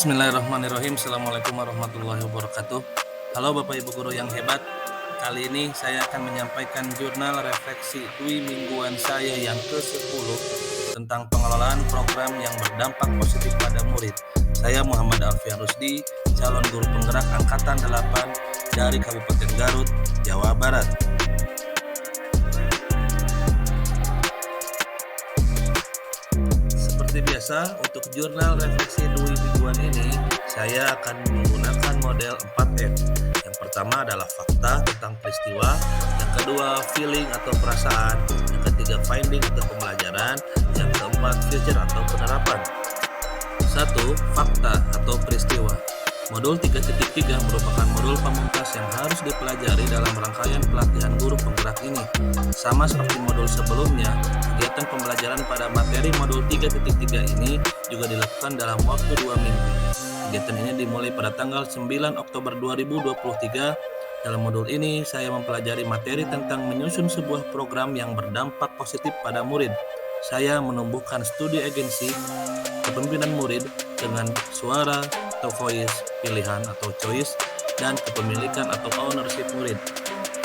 Bismillahirrahmanirrahim. Assalamualaikum warahmatullahi wabarakatuh. Halo Bapak Ibu Guru yang hebat. Kali ini saya akan menyampaikan jurnal refleksi dwi mingguan saya yang ke-10 tentang pengelolaan program yang berdampak positif pada murid. Saya Muhammad Alfian Rusdi, calon guru penggerak Angkatan 8 dari Kabupaten Garut, Jawa Barat. Seperti biasa, untuk jurnal refleksi dwi mingguan ini, saya akan menggunakan model 4F. Yang pertama adalah fakta tentang peristiwa, yang kedua feeling atau perasaan, yang ketiga finding atau pembelajaran, yang keempat future atau penerapan. 1. Fakta atau peristiwa. Modul 3.3 merupakan modul pamungkas yang harus dipelajari dalam rangkaian pelatihan guru penggerak ini. Sama seperti modul sebelumnya, kegiatan pembelajaran pada materi modul 3.3 ini juga dilakukan dalam waktu 2 minggu. Kegiatan ini dimulai pada tanggal 9 Oktober 2023. Dalam modul ini, saya mempelajari materi tentang menyusun sebuah program yang berdampak positif pada murid. Saya menumbuhkan studi agensi kepemimpinan murid dengan suara atau voice, pilihan atau choice, dan kepemilikan atau ownership murid.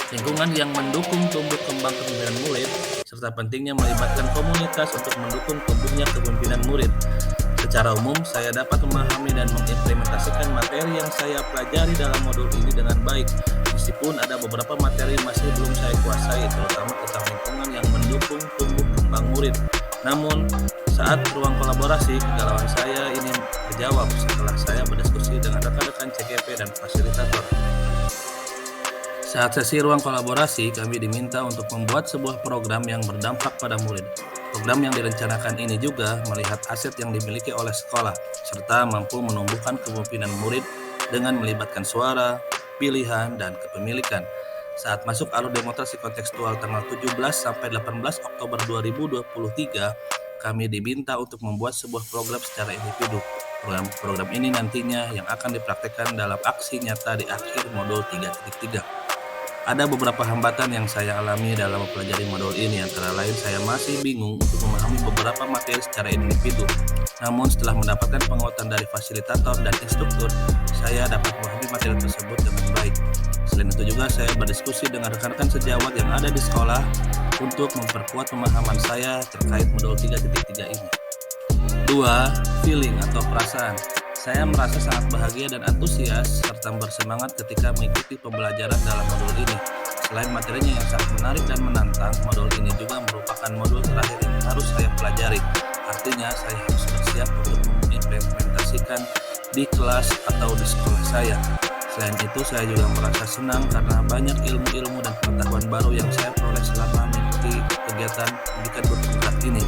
Lingkungan yang mendukung tumbuh kembang kepemimpinan murid, serta pentingnya melibatkan komunitas untuk mendukung tumbuhnya kepemimpinan murid. Secara umum, saya dapat memahami dan mengimplementasikan materi yang saya pelajari dalam modul ini dengan baik, meskipun ada beberapa materi masih belum saya kuasai, terutama tentang lingkungan yang mendukung tumbuh kembang murid. Namun, saat ruang kolaborasi, kegalauan saya ini terjawab setelah saya berdiskusi dengan rekan-rekan CGP dan fasilitator. Saat sesi ruang kolaborasi, kami diminta untuk membuat sebuah program yang berdampak pada murid. Program yang direncanakan ini juga melihat aset yang dimiliki oleh sekolah, serta mampu menumbuhkan kepemimpinan murid dengan melibatkan suara, pilihan, dan kepemilikan. Saat masuk alur demonstrasi kontekstual tanggal 17 sampai 18 Oktober 2023, kami diminta untuk membuat sebuah program secara individu. Program ini nantinya yang akan dipraktikkan dalam aksi nyata di akhir modul 3.3. Ada beberapa hambatan yang saya alami dalam mempelajari modul ini, antara lain saya masih bingung untuk memahami beberapa materi secara individu. Namun setelah mendapatkan penguatan dari fasilitator dan instruktur, saya dapat memahami materi tersebut dengan baik. Selain itu juga saya berdiskusi dengan rekan-rekan sejawat yang ada di sekolah untuk memperkuat pemahaman saya terkait modul 3.3 ini. 2. Feeling atau perasaan. Saya merasa sangat bahagia dan antusias serta bersemangat ketika mengikuti pembelajaran dalam modul ini. Selain materinya yang sangat menarik dan menantang, modul ini juga merupakan modul terakhir yang harus saya pelajari. Artinya, saya harus bersiap untuk mengimplementasikan di kelas atau di sekolah saya. Selain itu, saya juga merasa senang karena banyak ilmu-ilmu dan pengetahuan baru yang saya peroleh selama mengikuti kegiatan pendidikan guru penggerak ini.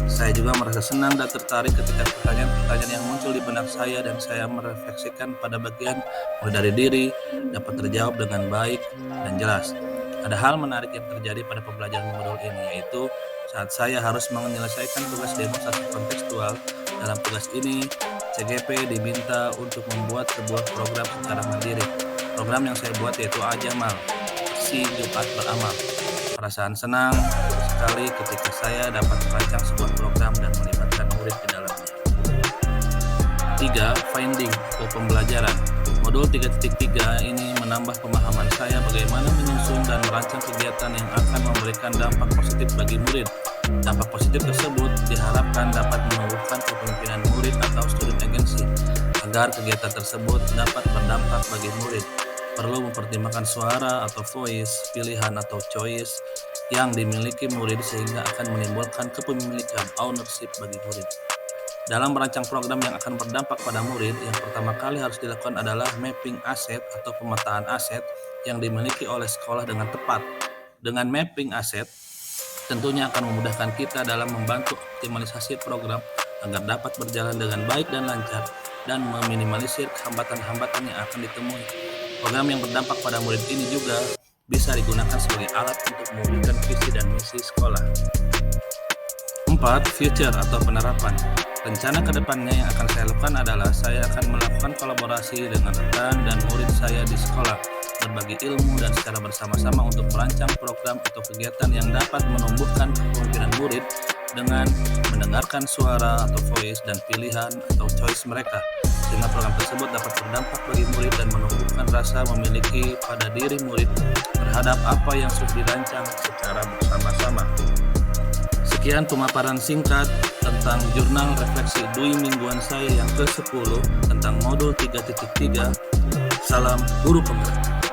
Saya juga merasa senang dan tertarik ketika pertanyaan-pertanyaan yang muncul di benak saya dan saya merefleksikan pada bagian mulai dari diri dapat terjawab dengan baik dan jelas. Ada hal menarik yang terjadi pada pembelajaran modul ini, yaitu saat saya harus menyelesaikan tugas demonstrasi kontekstual. Dalam tugas ini, CGP diminta untuk membuat sebuah program secara mandiri. Program yang saya buat yaitu Ajamal, si Jumat beramal. Perasaan senang sekali ketika saya dapat merancang sebuah program dan melibatkan murid di dalamnya. 3. Finding atau pembelajaran. Modul 3.3 ini menambah pemahaman saya bagaimana menyusun dan merancang kegiatan yang akan memberikan dampak positif bagi murid. Dampak positif tersebut diharapkan dapat menumbuhkan kepemimpinan murid atau student agency. Agar kegiatan tersebut dapat berdampak bagi murid, perlu mempertimbangkan suara atau voice, pilihan atau choice yang dimiliki murid sehingga akan menimbulkan kepemilikan ownership bagi murid. Dalam merancang program yang akan berdampak pada murid, yang pertama kali harus dilakukan adalah mapping aset atau pemetaan aset yang dimiliki oleh sekolah dengan tepat. Dengan mapping aset, tentunya akan memudahkan kita dalam membantu optimalisasi program agar dapat berjalan dengan baik dan lancar dan meminimalisir hambatan-hambatan yang akan ditemui. Program yang berdampak pada murid ini juga bisa digunakan sebagai alat untuk mewujudkan visi dan misi sekolah. 4. Future atau penerapan. Rencana kedepannya yang akan saya lakukan adalah saya akan melakukan kolaborasi dengan rekan dan murid saya di sekolah, berbagi ilmu dan secara bersama-sama untuk merancang program atau kegiatan yang dapat menumbuhkan kepemimpinan murid dengan mendengarkan suara atau voice dan pilihan atau choice mereka, sehingga program tersebut dapat berdampak bagi murid dan menumbuhkan rasa memiliki pada diri murid terhadap apa yang sudah dirancang secara bersama-sama. Sekian pemaparan singkat tentang jurnal refleksi Dui mingguan saya yang ke-10 tentang modul 3.3. Salam Guru Penggerak.